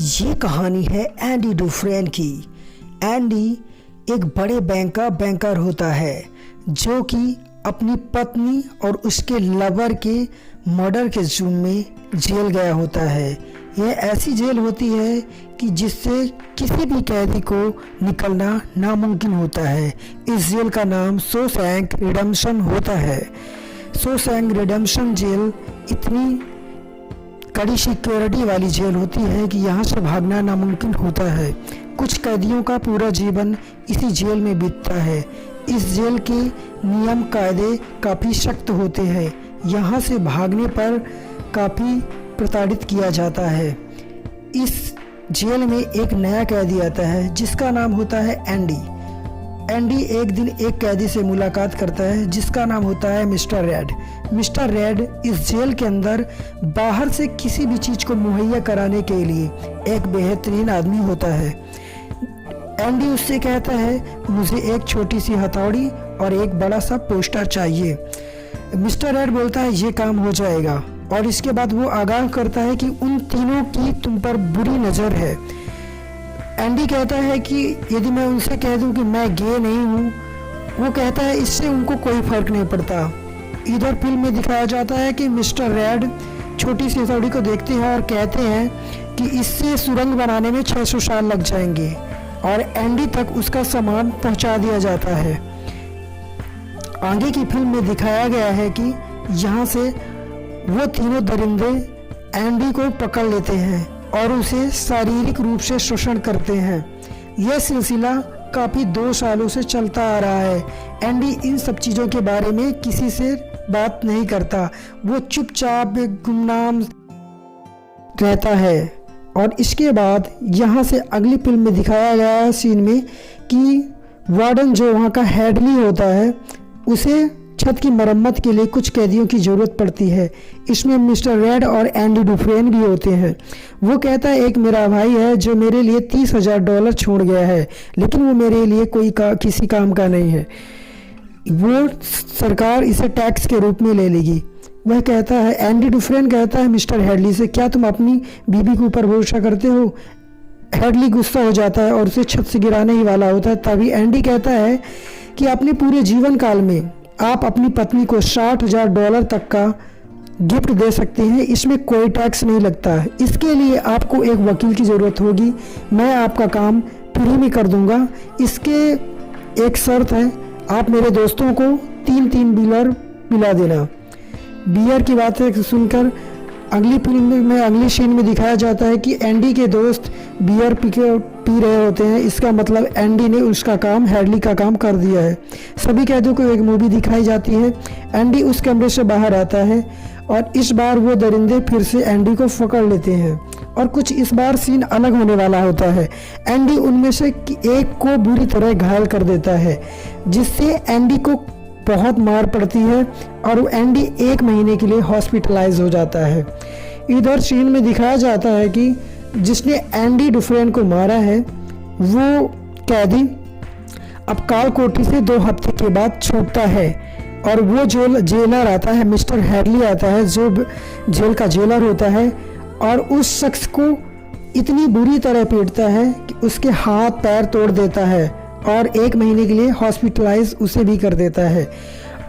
ये कहानी है एंडी डुफ्रेन की। एंडी एक बड़े बैंक का बैंकर होता है जो कि अपनी पत्नी और उसके लवर के मर्डर के जुर्म में जेल गया होता है। यह ऐसी जेल होती है कि जिससे किसी भी कैदी को निकलना नामुमकिन होता है। इस जेल का नाम शॉशैंक रिडेम्पशन होता है। शॉशैंक रिडेम्पशन जेल इतनी कड़ी सिक्योरिटी वाली जेल होती है कि यहाँ से भागना नामुमकिन होता है। कुछ कैदियों का पूरा जीवन इसी जेल में बीतता है। इस जेल के नियम कायदे काफ़ी सख्त होते हैं। यहाँ से भागने पर काफ़ी प्रताड़ित किया जाता है। इस जेल में एक नया कैदी आता है जिसका नाम होता है एंडी। एंडी एक दिन एक कैदी से मुलाकात करता है जिसका नाम होता है मिस्टर रेड। मिस्टर रेड इस जेल के अंदर बाहर से किसी भी चीज़ को मुहैया कराने के लिए एक बेहतरीन आदमी होता है। एंडी उससे कहता है, मुझे एक छोटी सी हथौड़ी और एक बड़ा सा पोस्टर चाहिए। मिस्टर रेड बोलता है, ये काम हो जाएगा। और इसके बाद वो आगाह करता है कि उन तीनों की तुम पर बुरी नज़र है। एंडी कहता है कि यदि मैं उनसे कह दूं कि मैं गे नहीं हूँ, वो कहता है इससे उनको कोई फ़र्क नहीं पड़ता। इधर फिल्म में दिखाया जाता है कि मिस्टर रेड छोटी सी हथौड़ी को देखते हैं और कहते हैं कि इससे सुरंग बनाने में 600 साल लग जाएंगे और एंडी तक उसका सामान पहुंचा दिया जाता है। आगे की फिल्म में दिखाया गया है कि यहाँ से वो तीनों दरिंदे एंडी को पकड़ लेते हैं और उसे शारीरिक रूप से शोषण करते हैं। यह सिलसिला काफ़ी 2 सालों से चलता आ रहा है। एंडी इन सब चीज़ों के बारे में किसी से बात नहीं करता। वो चुपचाप गुमनाम रहता है। और इसके बाद यहाँ से अगली फिल्म में दिखाया गया सीन में कि वार्डन जो वहाँ का हेडली होता है उसे छत की मरम्मत के लिए कुछ कैदियों की ज़रूरत पड़ती है। इसमें मिस्टर रेड और एंडी डुफ्रेन भी होते हैं। वो कहता है, एक मेरा भाई है जो मेरे लिए $30,000 छोड़ गया है, लेकिन वो मेरे लिए किसी काम का नहीं है। वो सरकार इसे टैक्स के रूप में ले लेगी। वह कहता है, एंडी डुफ्रेन कहता है मिस्टर हेडली से, क्या तुम अपनी बीबी के ऊपर भरोसा करते हो? हेडली गुस्सा हो जाता है और उसे छत से गिराने ही वाला होता है। तभी एंडी कहता है कि अपने पूरे जीवन काल में आप अपनी पत्नी को $60,000 तक का गिफ्ट दे सकते हैं। इसमें कोई टैक्स नहीं लगता। इसके लिए आपको एक वकील की ज़रूरत होगी। मैं आपका काम फ्री में कर दूंगा। इसके एक शर्त है, आप मेरे दोस्तों को 3 बियर पिला देना। बियर की बातें सुनकर अगली फिल्म में अगली सीन में दिखाया जाता है कि एंडी के दोस्त बियर पी रहे होते हैं। इसका मतलब एंडी ने उसका काम, हेडली का काम कर दिया है। सभी कैदियों को एक मूवी दिखाई जाती है। एंडी उस कमरे से बाहर आता है और इस बार वो दरिंदे फिर से एंडी को पकड़ लेते हैं और कुछ इस बार सीन अलग होने वाला होता है। एंडी उनमें से एक को बुरी तरह घायल कर देता है जिससे एंडी को बहुत मार पड़ती है और वो एंडी 1 महीने के लिए हॉस्पिटलाइज हो जाता है। इधर सीन में दिखाया जाता है कि जिसने एंडी डुफ्रेन को मारा है वो कैदी अब काल कोठरी से 2 हफ्ते के बाद छूटता है और वो जो जेलर आता है, मिस्टर हेडली आता है जो जेल का जेलर होता है, और उस शख्स को इतनी बुरी तरह पीटता है कि उसके हाथ पैर तोड़ देता है और 1 महीने के लिए हॉस्पिटलाइज उसे भी कर देता है।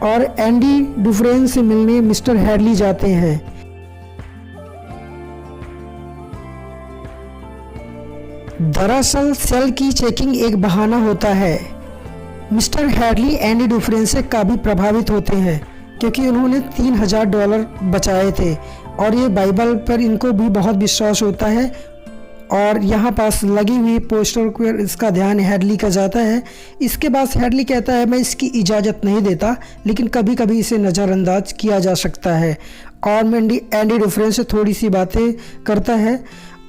और एंडी डुफ्रेन से मिलने मिस्टर हेडली जाते हैं। दरअसल सेल की चेकिंग एक बहाना होता है। मिस्टर हेडली एंडी डुफ्रेन से काफ़ी प्रभावित होते हैं क्योंकि उन्होंने $3,000 बचाए थे और ये बाइबल पर इनको भी बहुत विश्वास होता है। और यहाँ पास लगी हुई पोस्टर को इसका ध्यान हेडली का जाता है। इसके बाद हेडली कहता है, मैं इसकी इजाज़त नहीं देता, लेकिन कभी कभी इसे नज़रअंदाज किया जा सकता है। और एंडी डुफ्रेन से थोड़ी सी बातें करता है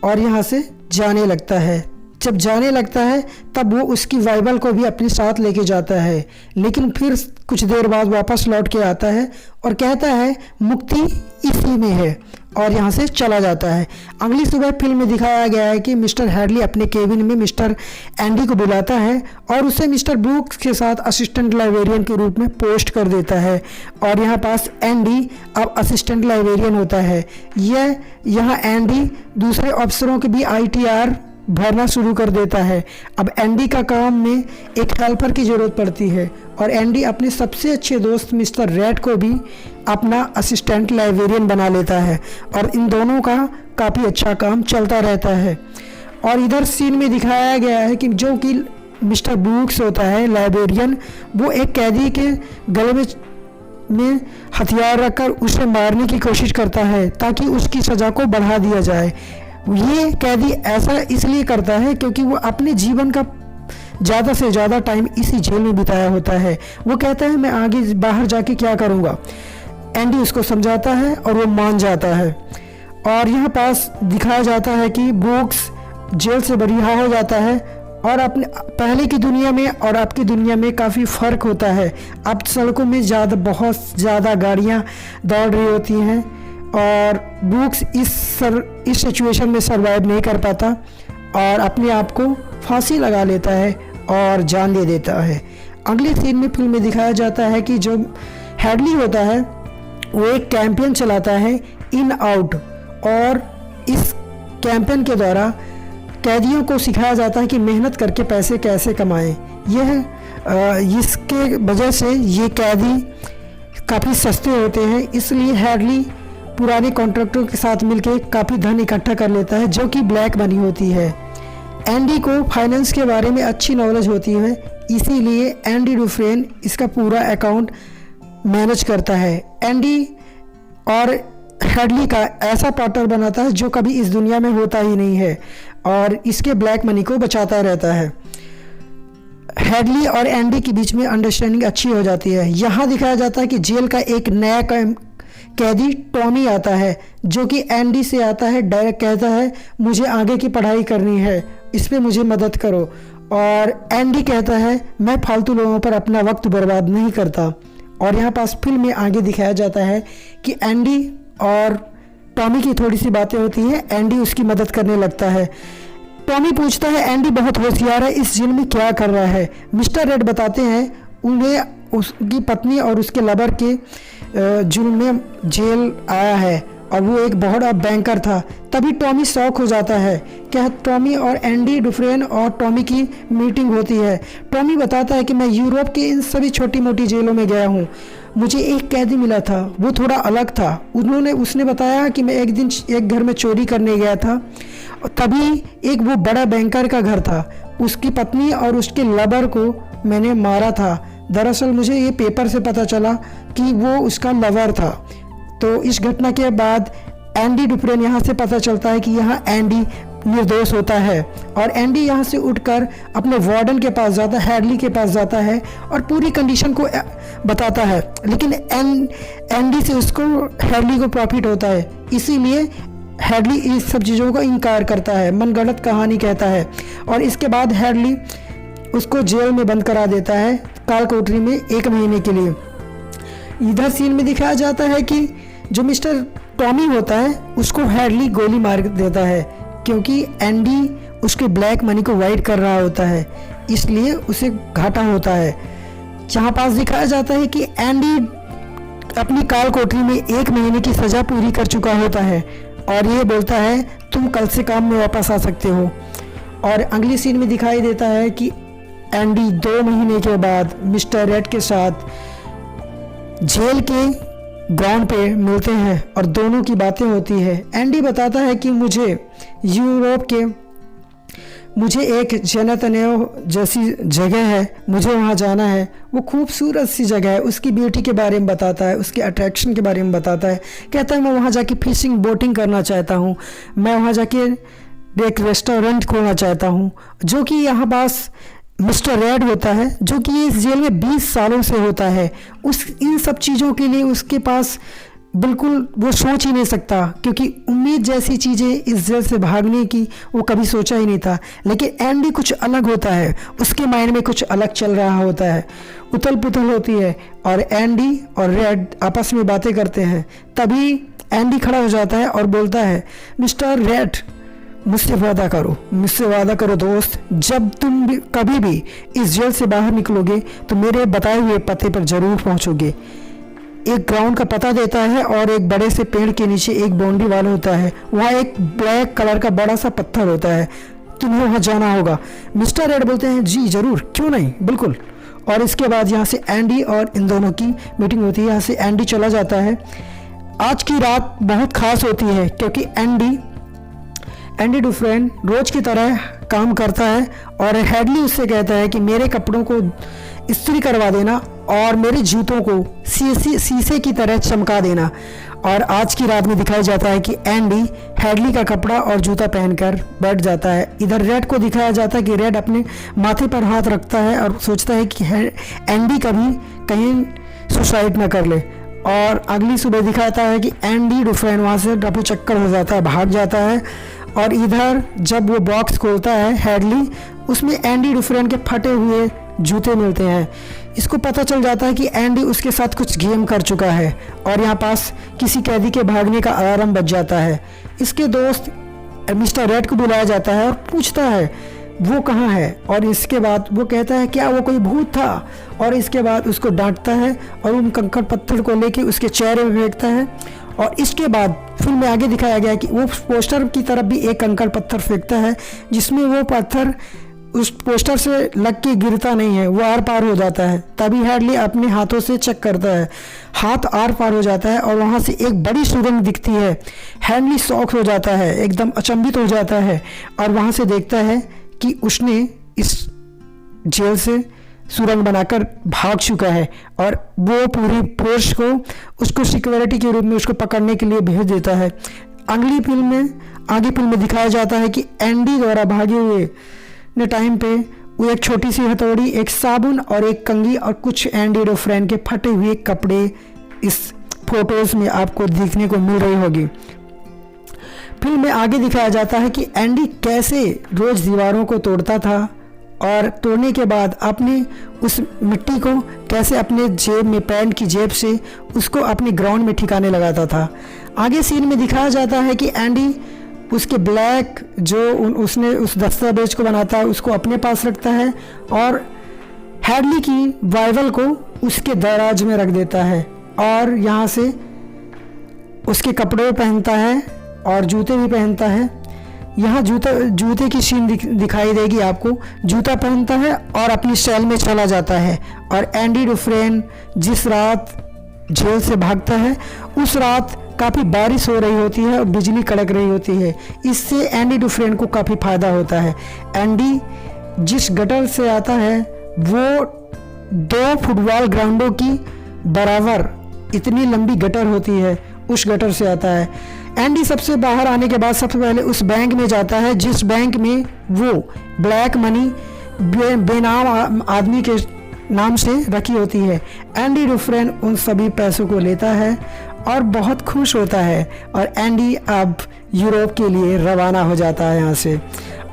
और यहाँ से जाने लगता है। जब जाने लगता है तब वो उसकी वाइबल को भी अपने साथ लेके जाता है, लेकिन फिर कुछ देर बाद वापस लौट के आता है और कहता है मुक्ति इसी में है, और यहाँ से चला जाता है। अगली सुबह फिल्म में दिखाया गया है कि मिस्टर हैडली अपने केबिन में मिस्टर एंडी को बुलाता है और उसे मिस्टर ब्रूक्स के साथ असिस्टेंट लाइब्रेरियन के रूप में पोस्ट कर देता है, और यहाँ पास एंडी अब असिस्टेंट लाइब्रेरियन होता है। यहाँ एंडी दूसरे अफसरों के भी ITR भरना शुरू कर देता है। अब एंडी का काम में एक हेल्पर की ज़रूरत पड़ती है, और एंडी अपने सबसे अच्छे दोस्त मिस्टर रेड को भी अपना असिस्टेंट लाइब्रेरियन बना लेता है, और इन दोनों का काफ़ी अच्छा काम चलता रहता है। और इधर सीन में दिखाया गया है कि जो कि मिस्टर ब्रूक्स होता है लाइब्रेरियन, वो एक कैदी के गले में हथियार रखकर उसे मारने की कोशिश करता है ताकि उसकी सज़ा को बढ़ा दिया जाए। ये कैदी ऐसा इसलिए करता है क्योंकि वो अपने जीवन का ज़्यादा से ज़्यादा टाइम इसी जेल में बिताया होता है। वो कहता है मैं आगे बाहर जाके क्या करूँगा। एंडी उसको समझाता है और वो मान जाता है। और यहाँ पास दिखाया जाता है कि ब्रूक्स जेल से रिहा हो जाता है, और अपने पहले की दुनिया में और अब की दुनिया में काफ़ी फ़र्क होता है। अब सड़कों में बहुत ज़्यादा गाड़ियाँ दौड़ रही होती हैं, और ब्रूक्स इस सिचुएशन में सरवाइव नहीं कर पाता और अपने आप को फांसी लगा लेता है और जान दे देता है। अगले सीन में फिल्म में दिखाया जाता है कि जो हैडली होता है वो एक कैंपेन चलाता है इन आउट, और इस कैंपेन के द्वारा कैदियों को सिखाया जाता है कि मेहनत करके पैसे कैसे कमाएं। इसके वजह से ये कैदी काफ़ी सस्ते होते हैं, इसलिए हैडली पुराने कॉन्ट्रैक्टरों के साथ मिलकर काफ़ी धन इकट्ठा कर लेता है जो कि ब्लैक मनी होती है। एंडी को फाइनेंस के बारे में अच्छी नॉलेज होती है, इसीलिए एंडी डुफ्रेन इसका पूरा अकाउंट मैनेज करता है। एंडी और हैडली का ऐसा पार्टनर बनाता है जो कभी इस दुनिया में होता ही नहीं है, और इसके ब्लैक मनी को बचाता रहता है। हैडली और एंडी के बीच में अंडरस्टैंडिंग अच्छी हो जाती है। यहाँ दिखाया जाता है कि जेल का एक नया कैदी टॉमी आता है, जो कि एंडी से आता है, डायरेक्ट कहता है मुझे आगे की पढ़ाई करनी है, इस पे मुझे मदद करो। और एंडी कहता है मैं फालतू लोगों पर अपना वक्त बर्बाद नहीं करता। और यहाँ पास फिल्म में आगे दिखाया जाता है कि एंडी और टॉमी की थोड़ी सी बातें होती हैं, एंडी उसकी मदद करने लगता है। टॉमी पूछता है एंडी बहुत होशियार है, इस जेल में क्या कर रहा है। मिस्टर रेड बताते हैं उन्हें उसकी पत्नी और उसके लवर के जुर्म में जेल आया है, और वो एक बहुत बड़ा बैंकर था। तभी टॉमी शॉक हो जाता है। क्या टॉमी और एंडी डुफ्रेन और टॉमी की मीटिंग होती है। टॉमी बताता है कि मैं यूरोप के इन सभी छोटी मोटी जेलों में गया हूँ, मुझे एक कैदी मिला था, वो थोड़ा अलग था। उसने बताया कि मैं एक दिन एक घर में चोरी करने गया था, तभी एक वो बड़ा बैंकर का घर था, उसकी पत्नी और उसके लवर को मैंने मारा था। दरअसल मुझे ये पेपर से पता चला कि वो उसका लवर था। तो इस घटना के बाद एंडी डुफ्रेन यहाँ से पता चलता है कि यहाँ एंडी निर्दोष होता है, और एंडी यहाँ से उठकर अपने वार्डन के पास जाता है, हैडली के पास जाता है और पूरी कंडीशन को बताता है। लेकिन एंडी से उसको हैडली को प्रॉफिट होता है, इसीलिए हैडली इस सब चीज़ों का इनकार करता है, मनगढ़ंत कहानी कहता है। और इसके बाद हैडली उसको जेल में बंद करा देता है काल कोठरी में 1 महीने के लिए। इधर सीन में दिखाया जाता है कि जो मिस्टर टॉमी होता है उसको हैडली गोली मार देता है, क्योंकि एंडी उसके ब्लैक मनी को वाइट कर रहा होता है, इसलिए उसे घाटा होता है। जहाँ पास दिखाया जाता है कि एंडी अपनी काल कोठरी में 1 महीने की सज़ा पूरी कर चुका होता है, और ये बोलता है तुम कल से काम में वापस आ सकते हो। और अगली सीन में दिखाई देता है कि एंडी 2 महीने के बाद मिस्टर रेड के साथ जेल के ग्राउंड पे मिलते हैं और दोनों की बातें होती है। एंडी बताता है कि मुझे एक जेनेतनेओ जैसी जगह है, मुझे वहाँ जाना है। वो खूबसूरत सी जगह है, उसकी ब्यूटी के बारे में बताता है, उसके अट्रैक्शन के बारे में बताता है। कहता है मैं वहाँ जाके फिशिंग बोटिंग करना चाहता हूँ, मैं वहाँ जाके एक रेस्टोरेंट खोलना चाहता हूँ। जो कि यहाँ पास मिस्टर रेड होता है, जो कि इस जेल में 20 सालों से होता है। इन सब चीज़ों के लिए उसके पास बिल्कुल वो सोच ही नहीं सकता, क्योंकि उम्मीद जैसी चीज़ें इस जेल से भागने की वो कभी सोचा ही नहीं था। लेकिन एंडी कुछ अलग होता है, उसके माइंड में कुछ अलग चल रहा होता है, उथल पुथल होती है और एंडी और रेड आपस में बातें करते हैं। तभी एंडी खड़ा हो जाता है और बोलता है, मिस्टर रेड मुझसे वादा करो दोस्त, जब तुम भी कभी भी इस जेल से बाहर निकलोगे तो मेरे बताए हुए पते पर ज़रूर पहुंचोगे। एक ग्राउंड का पता देता है और एक बड़े से पेड़ के नीचे एक बाउंड्री वाल होता है, वहाँ एक ब्लैक कलर का बड़ा सा पत्थर होता है, तुम्हें वहाँ जाना होगा। मिस्टर रेड बोलते हैं जी ज़रूर, क्यों नहीं, बिल्कुल। और इसके बाद यहाँ से एंडी और इन दोनों की मीटिंग होती है। यहाँ से एंडी चला जाता है। आज की रात बहुत ख़ास होती है क्योंकि एंडी डुफ्रेन रोज की तरह काम करता है और हेडली उससे कहता है कि मेरे कपड़ों को इस्त्री करवा देना और मेरे जूतों को शीशे की तरह चमका देना। और आज की रात में दिखाया जाता है कि एंडी हेडली का कपड़ा और जूता पहनकर बैठ जाता है। इधर रेड को दिखाया जाता है कि रेड अपने माथे पर हाथ रखता है और सोचता है कि एंडी कभी कहीं सुसाइड न कर ले। और अगली सुबह दिखाता है कि एंडी डुफ्रेन वहाँ से रफू चक्कर हो जाता है, भाग जाता है। और इधर जब वो बॉक्स खोलता है हेडली, उसमें एंडी डुफ्रेन के फटे हुए जूते मिलते हैं। इसको पता चल जाता है कि एंडी उसके साथ कुछ गेम कर चुका है और यहाँ पास किसी कैदी के भागने का अलार्म बज जाता है। इसके दोस्त मिस्टर रेड को बुलाया जाता है और पूछता है वो कहाँ है, और इसके बाद वो कहता है क्या वो कोई भूत था, और इसके बाद उसको डांटता है और उन कंकड़ पत्थर को लेके उसके चेहरे में फेंकता है। और इसके बाद फिल्म में आगे दिखाया गया कि वो पोस्टर की तरफ भी एक कंकड़ पत्थर फेंकता है, जिसमें वो पत्थर उस पोस्टर से लग के गिरता नहीं है, वो आर पार हो जाता है। तभी हेडली अपने हाथों से चेक करता है, हाथ आर पार हो जाता है और वहाँ से एक बड़ी सुरंग दिखती है। हेडली शॉक हो जाता है, एकदम अचंभित हो जाता है और वहाँ से देखता है कि उसने इस जेल से सुरंग बनाकर भाग चुका है और वो पूरी फोर्स को उसको सिक्योरिटी के रूप में उसको पकड़ने के लिए भेज देता है। आगे फिल्म में दिखाया जाता है कि एंडी द्वारा भागे हुए ने टाइम पे वो एक छोटी सी हथौड़ी, एक साबुन और एक कंघी और कुछ एंडी डुफ्रेन के फटे हुए कपड़े इस फोटोज में आपको देखने को मिल रही होगी। फिल्म में आगे दिखाया जाता है कि एंडी कैसे रोज दीवारों को तोड़ता था और तोड़ने के बाद अपने उस मिट्टी को कैसे अपने जेब में, पैंट की जेब से उसको अपने ग्राउंड में ठिकाने लगाता था। आगे सीन में दिखाया जाता है कि एंडी उसके ब्लैक उसने उस दस्तावेज को बनाता है उसको अपने पास रखता है और हेडली की बाइबल को उसके दराज में रख देता है और यहाँ से उसके कपड़े पहनता है और जूते भी पहनता है। यहाँ जूते की सीन दिखाई देगी आपको। जूता पहनता है और अपनी सेल में चला जाता है। और एंडी डुफ्रेन जिस रात जेल से भागता है उस रात काफ़ी बारिश हो रही होती है और बिजली कड़क रही होती है। इससे एंडी डुफ्रेन को काफ़ी फ़ायदा होता है। एंडी जिस गटर से आता है वो 2 फुटबॉल ग्राउंडों की बराबर इतनी लंबी गटर होती है, उस गटर से आता है। एंडी सबसे बाहर आने के बाद सबसे पहले उस बैंक में जाता है जिस बैंक में वो ब्लैक मनी बेनाम आदमी के नाम से रखी होती है। एंडी डुफ्रेन उन सभी पैसों को लेता है और बहुत खुश होता है और एंडी अब यूरोप के लिए रवाना हो जाता है यहाँ से।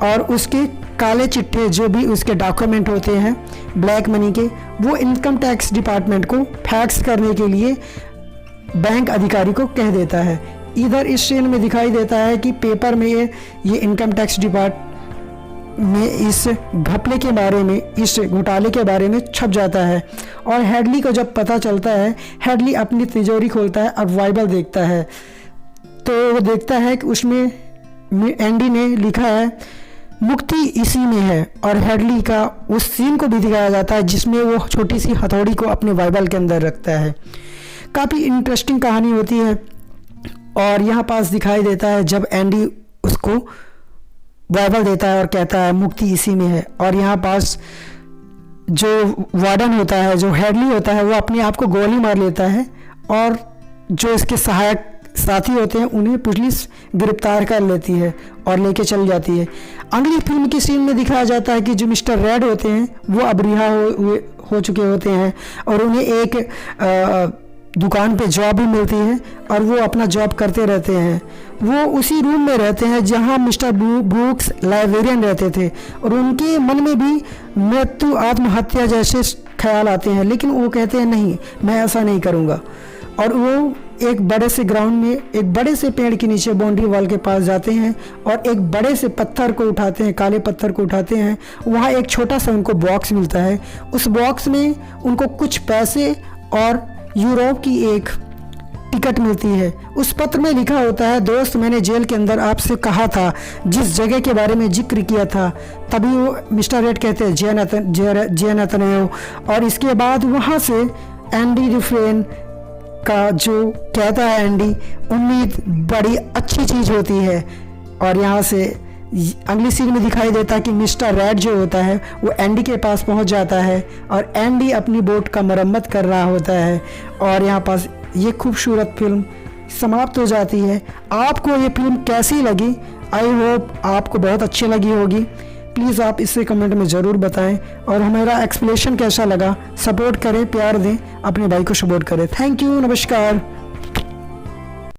और उसके काले चिट्ठे जो भी उसके डॉक्यूमेंट होते हैं ब्लैक मनी के, वो इनकम टैक्स डिपार्टमेंट को फैक्स करने के लिए बैंक अधिकारी को कह देता है। इधर इस सीन में दिखाई देता है कि पेपर में ये इनकम टैक्स डिपार्टमेंट में इस घपले के बारे में, इस घोटाले के बारे में छप जाता है। और हेडली को जब पता चलता है, हेडली अपनी तिजोरी खोलता है और बाइबल देखता है तो वो देखता है कि उसमें एंडी ने लिखा है मुक्ति इसी में है। और हेडली का उस सीन को भी दिखाया जाता है जिसमें वो छोटी सी हथौड़ी को अपने बाइबल के अंदर रखता है। काफ़ी इंटरेस्टिंग कहानी होती है। और यहाँ पास दिखाई देता है जब एंडी उसको बाइबल देता है और कहता है मुक्ति इसी में है। और यहाँ पास जो वार्डन होता है, जो हेडली होता है, वो अपने आप को गोली मार लेता है और जो इसके सहायक साथी होते हैं उन्हें पुलिस गिरफ्तार कर लेती है और लेके चल जाती है। अगली फिल्म की सीन में दिखाया जाता है कि जो मिस्टर रेड होते हैं वो अब रिहा हो चुके होते हैं और उन्हें एक दुकान पे जॉब भी मिलती है और वो अपना जॉब करते रहते हैं। वो उसी रूम में रहते हैं जहां मिस्टर ब्रूक्स लाइब्रेरियन रहते थे और उनके मन में भी मृत्यु, आत्महत्या जैसे ख्याल आते हैं, लेकिन वो कहते हैं नहीं, मैं ऐसा नहीं करूँगा। और वो एक बड़े से ग्राउंड में एक बड़े से पेड़ के नीचे बाउंड्री वॉल के पास जाते हैं और एक बड़े से पत्थर को उठाते हैं, काले पत्थर को उठाते हैं। वहाँ एक छोटा सा उनको बॉक्स मिलता है। उस बॉक्स में उनको कुछ पैसे और यूरोप की एक टिकट मिलती है। उस पत्र में लिखा होता है, दोस्त मैंने जेल के अंदर आपसे कहा था, जिस जगह के बारे में जिक्र किया था। तभी वो मिस्टर रेड कहते हैं जे नतनएल। और इसके बाद वहाँ से एंडी डुफ्रेन का जो कहता है एंडी, उम्मीद बड़ी अच्छी चीज़ होती है। और यहाँ से अगली सीन में दिखाई देता है कि मिस्टर रेड जो होता है वो एंडी के पास पहुंच जाता है और एंडी अपनी बोट का मरम्मत कर रहा होता है। और यहाँ पास ये खूबसूरत फिल्म समाप्त हो जाती है। आपको ये फिल्म कैसी लगी? आई होप आपको बहुत अच्छी लगी होगी। प्लीज़ आप इसे कमेंट में ज़रूर बताएं और हमारा एक्सप्लेनेशन कैसा लगा। सपोर्ट करें, प्यार दें, अपने भाई को सपोर्ट करें। थैंक यू, नमस्कार।